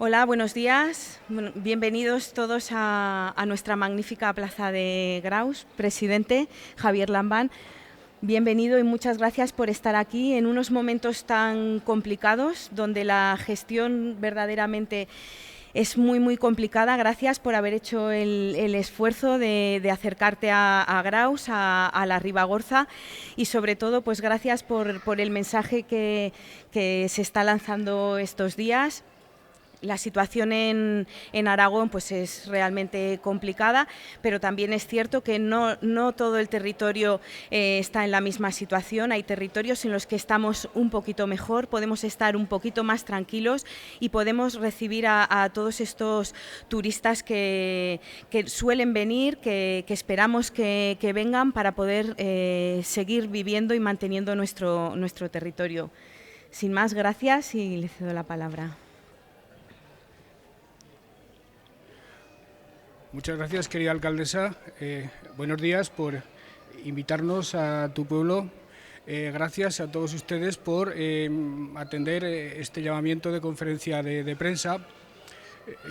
Hola, buenos días. Bueno, bienvenidos todos a nuestra magnífica Plaza de Graus. Presidente Javier Lambán, bienvenido y muchas gracias por estar aquí en unos momentos tan complicados, donde la gestión verdaderamente es muy complicada. Gracias por haber hecho el esfuerzo de acercarte a Graus, a la Ribagorza, y sobre todo pues gracias por el mensaje que se está lanzando estos días. La situación en Aragón pues es realmente complicada, pero también es cierto que no todo el territorio está en la misma situación. Hay territorios en los que estamos un poquito mejor, podemos estar un poquito más tranquilos y podemos recibir a todos estos turistas que suelen venir, que esperamos que vengan para poder seguir viviendo y manteniendo nuestro territorio. Sin más, gracias y le cedo la palabra. Muchas gracias, querida alcaldesa. Buenos días por invitarnos a tu pueblo. Gracias a todos ustedes por atender este llamamiento de conferencia de prensa.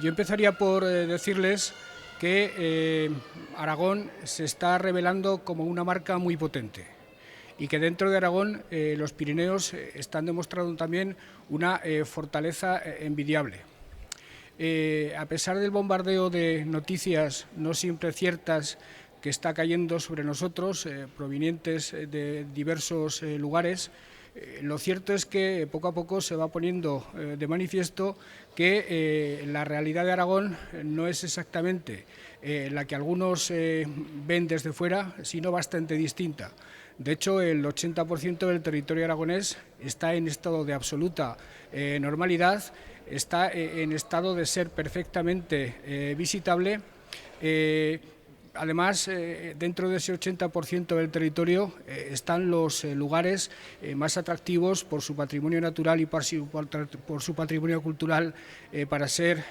Yo empezaría por decirles que Aragón se está revelando como una marca muy potente y que dentro de Aragón los Pirineos están demostrando también una fortaleza envidiable. A pesar del bombardeo de noticias no siempre ciertas que está cayendo sobre nosotros, provenientes de diversos lugares, lo cierto es que poco a poco se va poniendo de manifiesto que la realidad de Aragón no es exactamente la que algunos ven desde fuera, sino bastante distinta. De hecho, el 80% del territorio aragonés está en estado de absoluta normalidad, está en estado de ser perfectamente visitable. Además, dentro de ese 80% del territorio están los lugares más atractivos por su patrimonio natural y por su patrimonio cultural para ser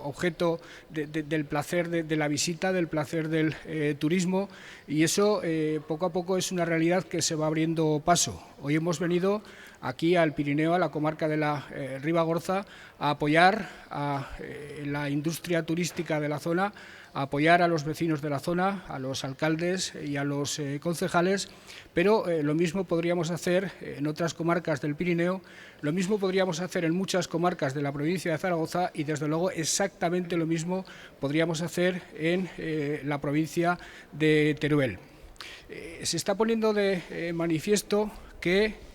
objeto del placer de la visita, del placer del turismo, y eso poco a poco es una realidad que se va abriendo paso. Hoy hemos venido aquí al Pirineo, a la comarca de la Ribagorza, a apoyar a la industria turística de la zona, a apoyar a los vecinos de la zona, a los alcaldes y a los concejales, pero lo mismo podríamos hacer en otras comarcas del Pirineo, lo mismo podríamos hacer en muchas comarcas de la provincia de Zaragoza y, desde luego, exactamente lo mismo podríamos hacer en la provincia de Teruel. Se está poniendo de manifiesto que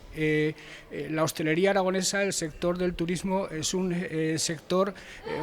la hostelería aragonesa, el sector del turismo, es un sector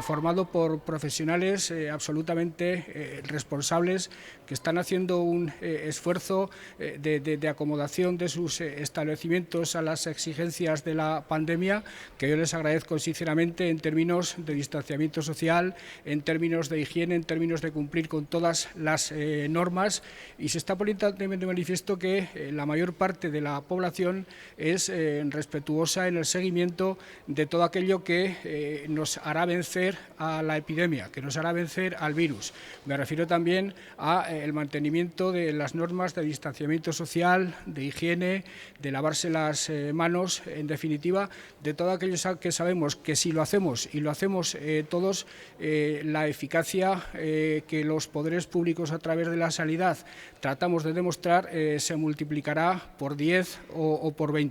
formado por profesionales absolutamente responsables, que están haciendo un esfuerzo de acomodación de sus establecimientos a las exigencias de la pandemia, que yo les agradezco sinceramente en términos de distanciamiento social, en términos de higiene, en términos de cumplir con todas las normas, y se está poniendo de manifiesto que la mayor parte de la población es respetuosa en el seguimiento de todo aquello que nos hará vencer a la epidemia, que nos hará vencer al virus. Me refiero también al mantenimiento de las normas de distanciamiento social, de higiene, de lavarse las manos, en definitiva, de todo aquello que sabemos que si lo hacemos y lo hacemos todos, la eficacia que los poderes públicos a través de la sanidad tratamos de demostrar se multiplicará por 10 o por 20.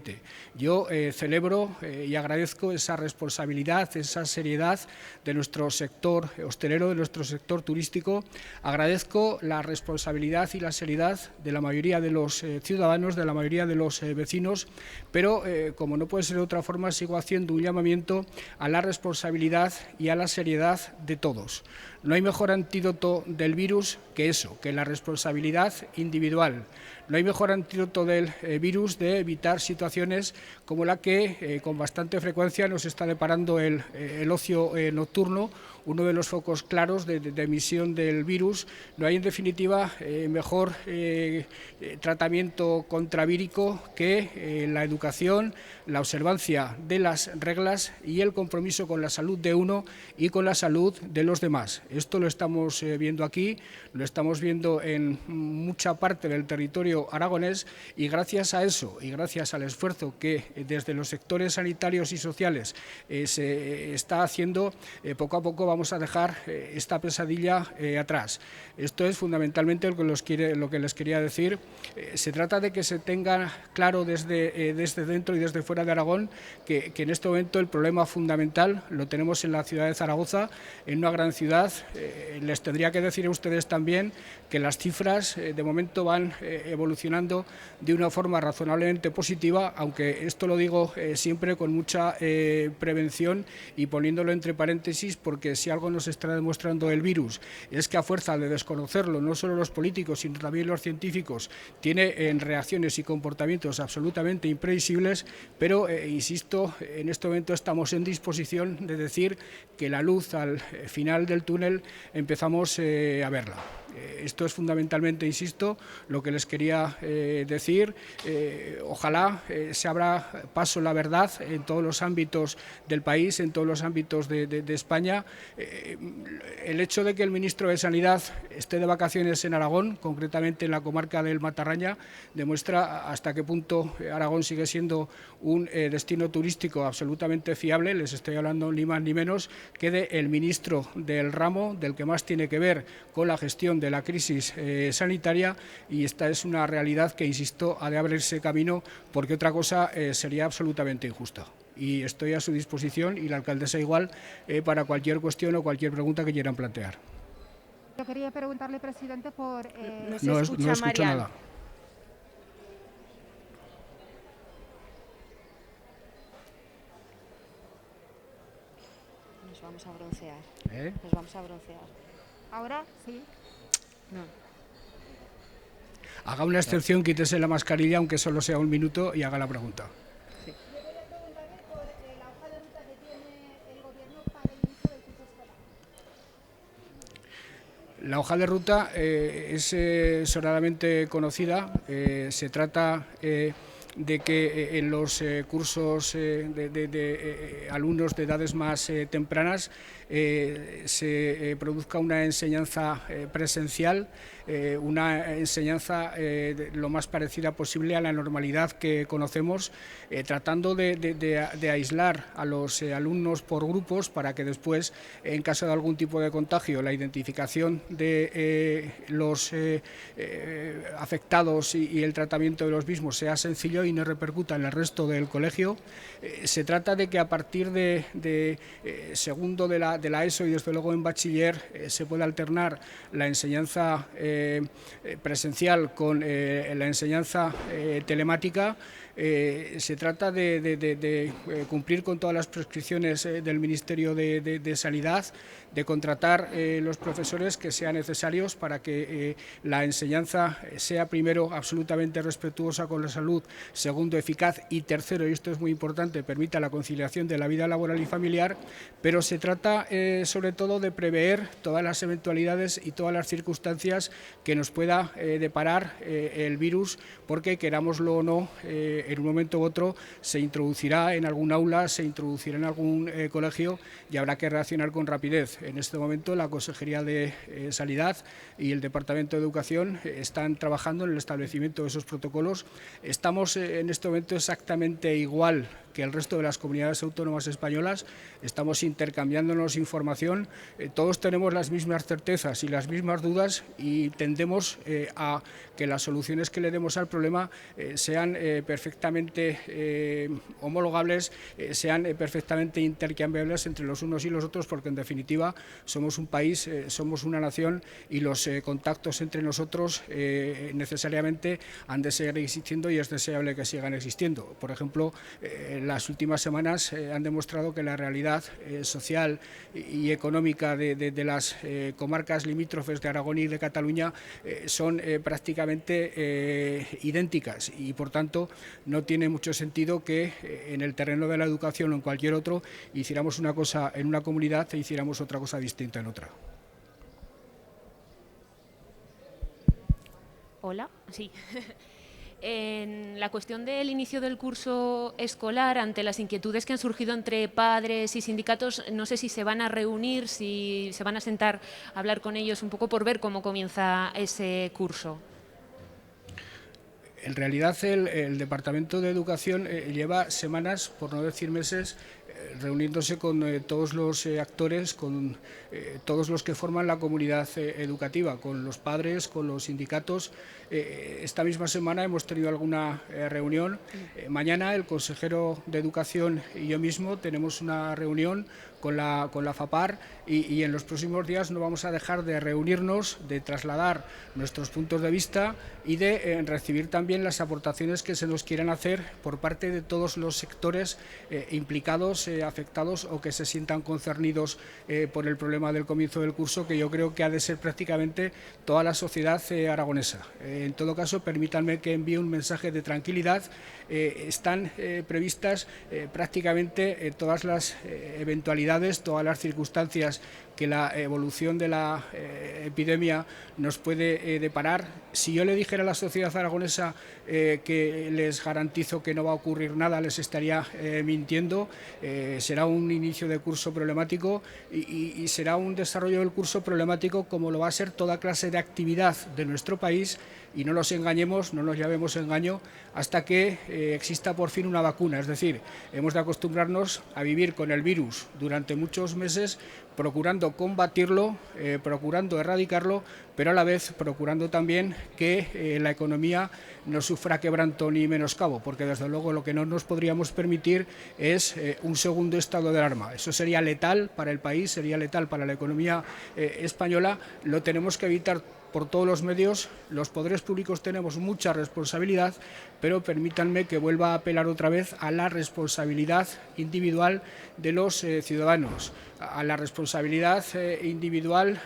Yo celebro y agradezco esa responsabilidad, esa seriedad de nuestro sector hostelero, de nuestro sector turístico. Agradezco la responsabilidad y la seriedad de la mayoría de los ciudadanos, de la mayoría de los vecinos, pero como no puede ser de otra forma, sigo haciendo un llamamiento a la responsabilidad y a la seriedad de todos. No hay mejor antídoto del virus que eso, que la responsabilidad individual. No hay mejor antídoto del virus de evitar situaciones como la que con bastante frecuencia nos está deparando el ocio nocturno, uno de los focos claros de emisión del virus. No hay, en definitiva, mejor tratamiento contravírico que la educación, la observancia de las reglas y el compromiso con la salud de uno y con la salud de los demás. Esto lo estamos viendo aquí, lo estamos viendo en mucha parte del territorio aragonés, y gracias a eso y gracias al esfuerzo que desde los sectores sanitarios y sociales se está haciendo, poco a poco vamos a dejar esta pesadilla atrás. Esto es fundamentalmente lo que les quería decir. Se trata de que se tenga claro desde dentro y desde fuera de Aragón que en este momento el problema fundamental lo tenemos en la ciudad de Zaragoza, en una gran ciudad. Les tendría que decir a ustedes también que las cifras de momento van evolucionando de una forma razonablemente positiva, aunque esto lo digo siempre con mucha prevención y poniéndolo entre paréntesis, porque si algo nos está demostrando el virus es que a fuerza de desconocerlo, no solo los políticos sino también los científicos, tiene reacciones y comportamientos absolutamente imprevisibles, pero insisto, en este momento estamos en disposición de decir que la luz al final del túnel empezamos a verla. Esto es fundamentalmente, insisto, lo que les quería decir. Ojalá se abra paso la verdad en todos los ámbitos del país, en todos los ámbitos de España. El hecho de que el ministro de Sanidad esté de vacaciones en Aragón, concretamente en la comarca del Matarraña, demuestra hasta qué punto Aragón sigue siendo un destino turístico absolutamente fiable. Les estoy hablando ni más ni menos que del ministro del ramo, del que más tiene que ver con la gestión de la crisis sanitaria, y esta es una realidad que, insisto, ha de abrirse camino, porque otra cosa sería absolutamente injusta. Y estoy a su disposición, y la alcaldesa igual, para cualquier cuestión o cualquier pregunta que quieran plantear. Yo quería preguntarle, presidente, por... No escucho nada. Nos vamos a broncear. Nos vamos a broncear. ¿Ahora? Sí. No. Haga una excepción, quítese la mascarilla, aunque solo sea un minuto, y haga la pregunta. Sí. Yo quería preguntarle por la hoja de ruta que tiene el Gobierno para el inicio del curso escolar. La hoja de ruta es sobradamente conocida. Se trata de que en los cursos de alumnos de edades más tempranas se produzca una enseñanza presencial, una enseñanza lo más parecida posible a la normalidad que conocemos, tratando de aislar a los alumnos por grupos, para que después, en caso de algún tipo de contagio, la identificación de los afectados y el tratamiento de los mismos sea sencillo y no repercuta en el resto del colegio. Se trata de que a partir de segundo de la ESO y desde luego en bachiller se pueda alternar la enseñanza presencial con la enseñanza telemática. Se trata de cumplir con todas las prescripciones del Ministerio de Sanidad, de contratar los profesores que sean necesarios para que la enseñanza sea, primero, absolutamente respetuosa con la salud, segundo, eficaz, y tercero, y esto es muy importante, permita la conciliación de la vida laboral y familiar. Pero se trata sobre todo de prever todas las eventualidades y todas las circunstancias que nos pueda deparar el virus, porque, querámoslo o no, en un momento u otro se introducirá en algún aula, se introducirá en algún colegio, y habrá que reaccionar con rapidez. En este momento la Consejería de Sanidad y el Departamento de Educación están trabajando en el establecimiento de esos protocolos. Estamos en este momento exactamente igual que el resto de las comunidades autónomas españolas, estamos intercambiándonos información, todos tenemos las mismas certezas y las mismas dudas, y tendemos a que las soluciones que le demos al problema sean perfectamente homologables, sean perfectamente intercambiables entre los unos y los otros, porque en definitiva somos un país, somos una nación, y los contactos entre nosotros necesariamente han de seguir existiendo, y es deseable que sigan existiendo. Por ejemplo, las últimas semanas han demostrado que la realidad social y económica de las comarcas limítrofes de Aragón y de Cataluña son prácticamente idénticas y, por tanto, no tiene mucho sentido que en el terreno de la educación o en cualquier otro hiciéramos una cosa en una comunidad e hiciéramos otra cosa distinta en otra. Hola, sí. En la cuestión del inicio del curso escolar, ante las inquietudes que han surgido entre padres y sindicatos, no sé si se van a reunir, si se van a sentar a hablar con ellos un poco por ver cómo comienza ese curso. En realidad el Departamento de Educación lleva semanas, por no decir meses, reuniéndose con todos los actores, con todos los que forman la comunidad educativa, con los padres, con los sindicatos. Esta misma semana hemos tenido alguna reunión. Mañana el consejero de Educación y yo mismo tenemos una reunión con la FAPAR y en los próximos días no vamos a dejar de reunirnos, de trasladar nuestros puntos de vista y de recibir también las aportaciones que se nos quieran hacer por parte de todos los sectores implicados, afectados o que se sientan concernidos por el problema del comienzo del curso, que yo creo que ha de ser prácticamente toda la sociedad aragonesa. En todo caso, permítanme que envíe un mensaje de tranquilidad. Están previstas prácticamente todas las eventualidades, todas las circunstancias que la evolución de la epidemia nos puede deparar. Si yo le dijera a la sociedad aragonesa que les garantizo que no va a ocurrir nada, les estaría mintiendo. Será un inicio de curso problemático y será un desarrollo del curso problemático como lo va a ser toda clase de actividad de nuestro país, y no nos engañemos, no nos llevemos engaño hasta que exista por fin una vacuna. Es decir, hemos de acostumbrarnos a vivir con el virus durante muchos meses, procurando combatirlo, procurando erradicarlo, pero a la vez procurando también que la economía no sufra quebranto ni menoscabo, porque desde luego lo que no nos podríamos permitir es un segundo estado de alarma. Eso sería letal para el país, sería letal para la economía española. Lo tenemos que evitar por todos los medios. Los poderes públicos tenemos mucha responsabilidad, pero permítanme que vuelva a apelar otra vez a la responsabilidad individual de los ciudadanos, a la responsabilidad individual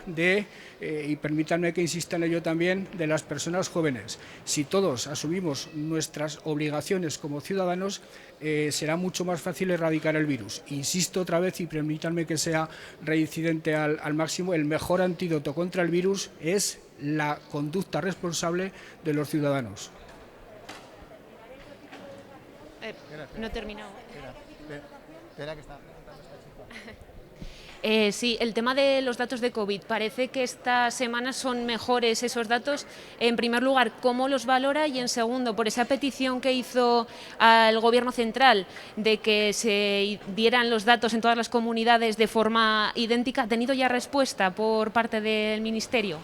y permítanme que insista en ello también, de las personas jóvenes. Si todos asumimos nuestras obligaciones como ciudadanos, será mucho más fácil erradicar el virus. Insisto otra vez, y permítanme que sea reincidente al máximo, el mejor antídoto contra el virus es la conducta responsable de los ciudadanos. No he terminado. Espera que está. Sí, el tema de los datos de COVID. Parece que estas semanas son mejores esos datos. En primer lugar, ¿cómo los valora? Y en segundo, por esa petición que hizo al Gobierno central de que se dieran los datos en todas las comunidades de forma idéntica, ¿ha tenido ya respuesta por parte del Ministerio?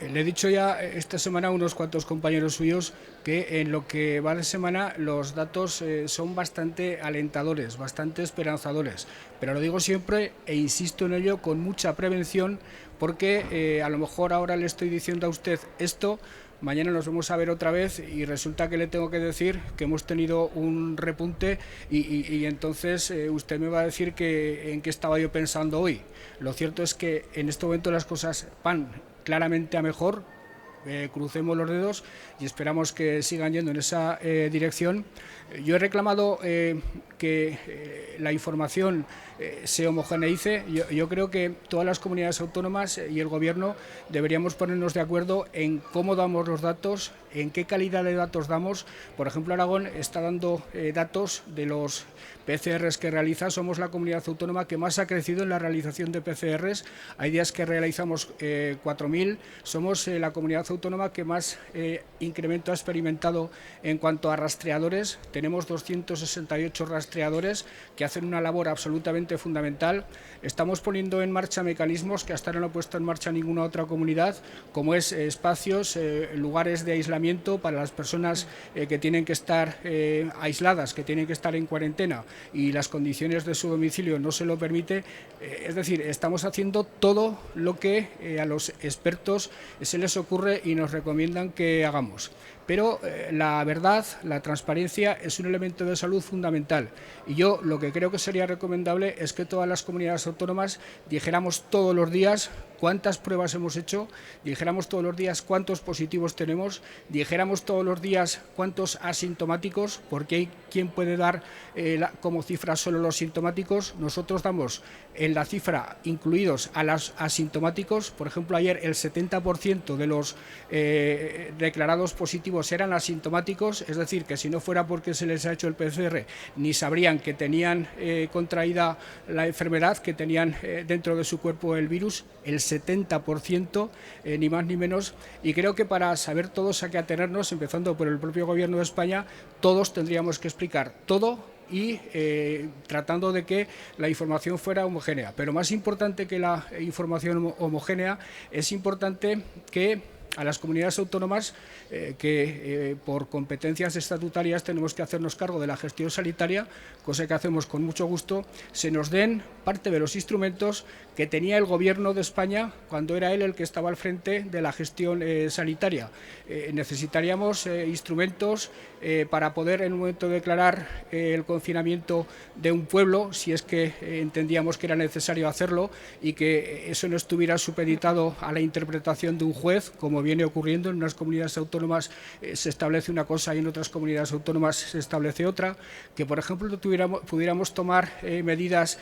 Le he dicho ya esta semana a unos cuantos compañeros suyos que en lo que va de semana los datos son bastante alentadores, bastante esperanzadores, pero lo digo siempre e insisto en ello con mucha prevención, porque a lo mejor ahora le estoy diciendo a usted esto, mañana nos vamos a ver otra vez y resulta que le tengo que decir que hemos tenido un repunte y entonces usted me va a decir que en qué estaba yo pensando hoy. Lo cierto es que en este momento las cosas van claramente a mejor. Crucemos los dedos y esperamos que sigan yendo en esa dirección. Yo he reclamado que la información se homogeneice. Yo creo que todas las comunidades autónomas y el Gobierno deberíamos ponernos de acuerdo en cómo damos los datos, en qué calidad de datos damos. Por ejemplo, Aragón está dando datos de los PCRs que realiza. Somos la comunidad autónoma que más ha crecido en la realización de PCRs. Hay días que realizamos 4.000. Somos la comunidad autónoma que más incremento ha experimentado en cuanto a rastreadores. Tenemos 268 rastreadores que hacen una labor absolutamente fundamental. Estamos poniendo en marcha mecanismos que hasta ahora no ha puesto en marcha ninguna otra comunidad, como es espacios, lugares de aislamiento para las personas que tienen que estar aisladas, que tienen que estar en cuarentena y las condiciones de su domicilio no se lo permite. Es decir, estamos haciendo todo lo que a los expertos se les ocurre y nos recomiendan que hagamos. pero la verdad, la transparencia es un elemento de salud fundamental. Y yo lo que creo que sería recomendable es que todas las comunidades autónomas dijéramos todos los días cuántas pruebas hemos hecho, dijéramos todos los días cuántos positivos tenemos, dijéramos todos los días cuántos asintomáticos, porque hay quien puede dar como cifra solo los sintomáticos. Nosotros damos en la cifra incluidos a los asintomáticos. Por ejemplo, ayer el 70% de los declarados positivos eran asintomáticos, es decir, que si no fuera porque se les ha hecho el PCR, ni sabrían que tenían contraída la enfermedad, que tenían dentro de su cuerpo el virus, el 70%, ni más ni menos. Y creo que para saber todos a qué atenernos, empezando por el propio Gobierno de España, todos tendríamos que explicar todo y tratando de que la información fuera homogénea. Pero más importante que la información homogénea, es importante que a las comunidades autónomas que por competencias estatutarias tenemos que hacernos cargo de la gestión sanitaria, cosa que hacemos con mucho gusto, se nos den parte de los instrumentos que tenía el Gobierno de España cuando era él el que estaba al frente de la gestión sanitaria. Necesitaríamos instrumentos para poder en un momento declarar el confinamiento de un pueblo, si es que entendíamos que era necesario hacerlo, y que eso no estuviera supeditado a la interpretación de un juez, como viene ocurriendo en unas comunidades autónomas. Se establece una cosa y en otras comunidades autónomas se establece otra. Que, por ejemplo, pudiéramos tomar medidas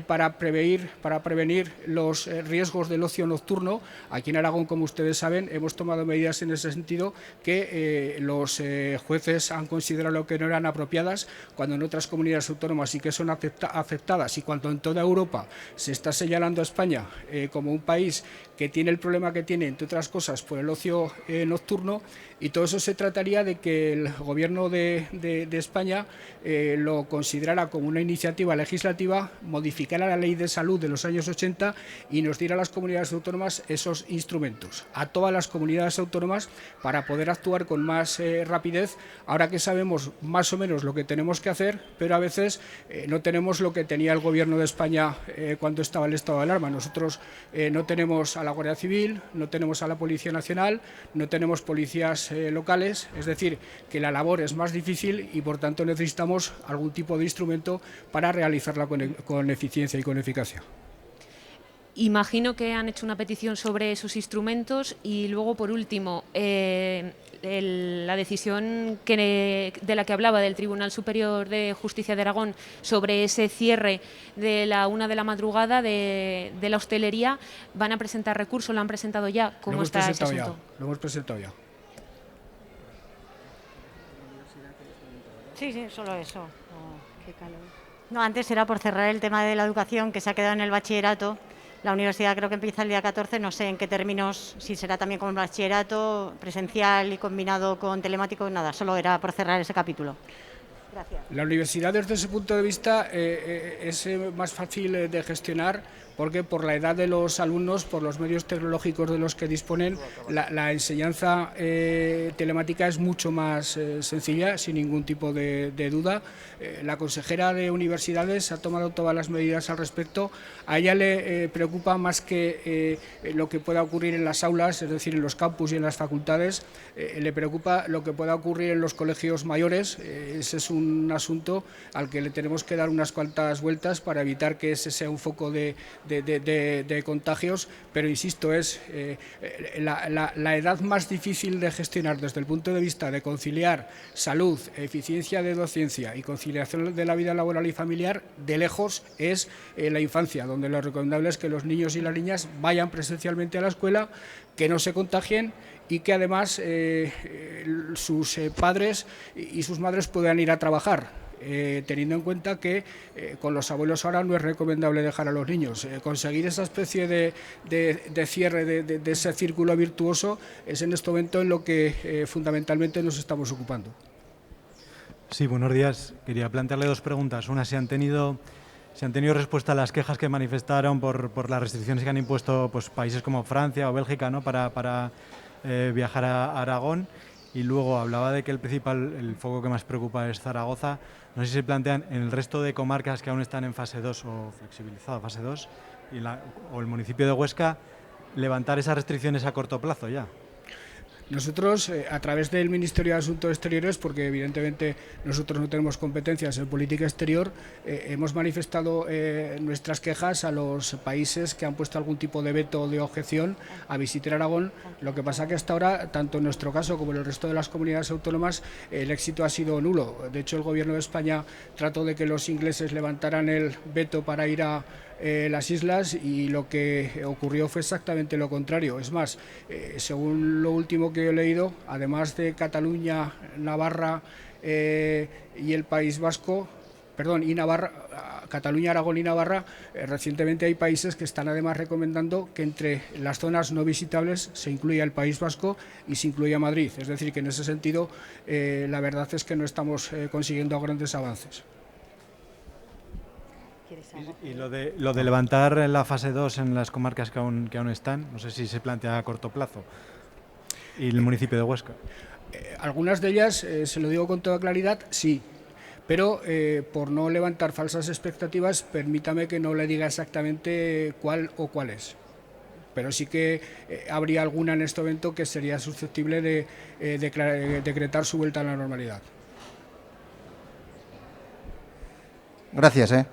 para prevenir los riesgos del ocio nocturno. Aquí en Aragón, como ustedes saben, hemos tomado medidas en ese sentido que los jueces han considerado que no eran apropiadas, cuando en otras comunidades autónomas sí que son aceptadas, y cuando en toda Europa se está señalando a España como un país que tiene el problema que tiene, entre otras cosas, por el ocio nocturno. Y todo eso se trataría de que el Gobierno de España lo considerara como una iniciativa legislativa, modificara la Ley de Salud de los años 80 y nos diera a las comunidades autónomas esos instrumentos, a todas las comunidades autónomas, para poder actuar con más rapidez, ahora que sabemos más o menos lo que tenemos que hacer, pero a veces no tenemos lo que tenía el Gobierno de España cuando estaba el estado de alarma. Nosotros no tenemos a la Guardia Civil, no tenemos a la Policía Nacional, no tenemos policías locales, es decir, que la labor es más difícil y por tanto necesitamos algún tipo de instrumento para realizarla con eficiencia y con eficacia. Imagino que han hecho una petición sobre esos instrumentos y luego, por último, la decisión de la que hablaba del Tribunal Superior de Justicia de Aragón sobre ese cierre de la 1 de la madrugada de la hostelería. ¿Van a presentar recurso? ¿Lo han presentado ya? ¿Cómo está ese asunto? Lo hemos presentado ya. Sí, solo eso. Oh, qué calor. No, antes era por cerrar el tema de la educación, que se ha quedado en el bachillerato. La universidad creo que empieza el día 14, no sé en qué términos, si será también como el bachillerato, presencial y combinado con telemático, nada, solo era por cerrar ese capítulo. Gracias. La universidad, desde ese punto de vista, es más fácil de gestionar, porque por la edad de los alumnos, por los medios tecnológicos de los que disponen, la enseñanza telemática es mucho más sencilla, sin ningún tipo de duda. La consejera de Universidades ha tomado todas las medidas al respecto. A ella le preocupa más que lo que pueda ocurrir en las aulas, es decir, en los campus y en las facultades. Le preocupa lo que pueda ocurrir en los colegios mayores. Ese es un asunto al que le tenemos que dar unas cuantas vueltas para evitar que ese sea un foco de contagios, pero insisto, es la edad más difícil de gestionar desde el punto de vista de conciliar salud, eficiencia de docencia y conciliación de la vida laboral y familiar. De lejos es la infancia, donde lo recomendable es que los niños y las niñas vayan presencialmente a la escuela, que no se contagien y que además sus padres y sus madres puedan ir a trabajar. Teniendo en cuenta que con los abuelos ahora no es recomendable dejar a los niños. Conseguir esa especie de cierre de ese círculo virtuoso es en este momento en lo que fundamentalmente nos estamos ocupando. Sí, buenos días. Quería plantearle dos preguntas. Una, si han tenido respuesta a las quejas que manifestaron por las restricciones que han impuesto pues, países como Francia o Bélgica, ¿no? para viajar a Aragón. Y luego hablaba de que el foco que más preocupa es Zaragoza. No sé si se plantean en el resto de comarcas que aún están en fase 2 o flexibilizado fase 2 o el municipio de Huesca levantar esas restricciones a corto plazo ya. Nosotros, a través del Ministerio de Asuntos Exteriores, porque evidentemente nosotros no tenemos competencias en política exterior, hemos manifestado nuestras quejas a los países que han puesto algún tipo de veto o de objeción a visitar Aragón. Lo que pasa que hasta ahora, tanto en nuestro caso como en el resto de las comunidades autónomas, el éxito ha sido nulo. De hecho, el Gobierno de España trató de que los ingleses levantaran el veto para ir a las islas y lo que ocurrió fue exactamente lo contrario. Es más, según lo último que he leído, además de Cataluña, Navarra y el País Vasco, y Navarra, Cataluña, Aragón y Navarra, recientemente hay países que están además recomendando que entre las zonas no visitables se incluya el País Vasco y se incluya Madrid. Es decir, que en ese sentido la verdad es que no estamos consiguiendo grandes avances. Y lo de levantar la fase 2 en las comarcas que aún están, no sé si se plantea a corto plazo. ¿Y el municipio de Huesca? Algunas de ellas, se lo digo con toda claridad, sí. Pero por no levantar falsas expectativas, permítame que no le diga exactamente cuál o cuáles. Pero sí que habría alguna en este evento que sería susceptible de decretar su vuelta a la normalidad. Gracias.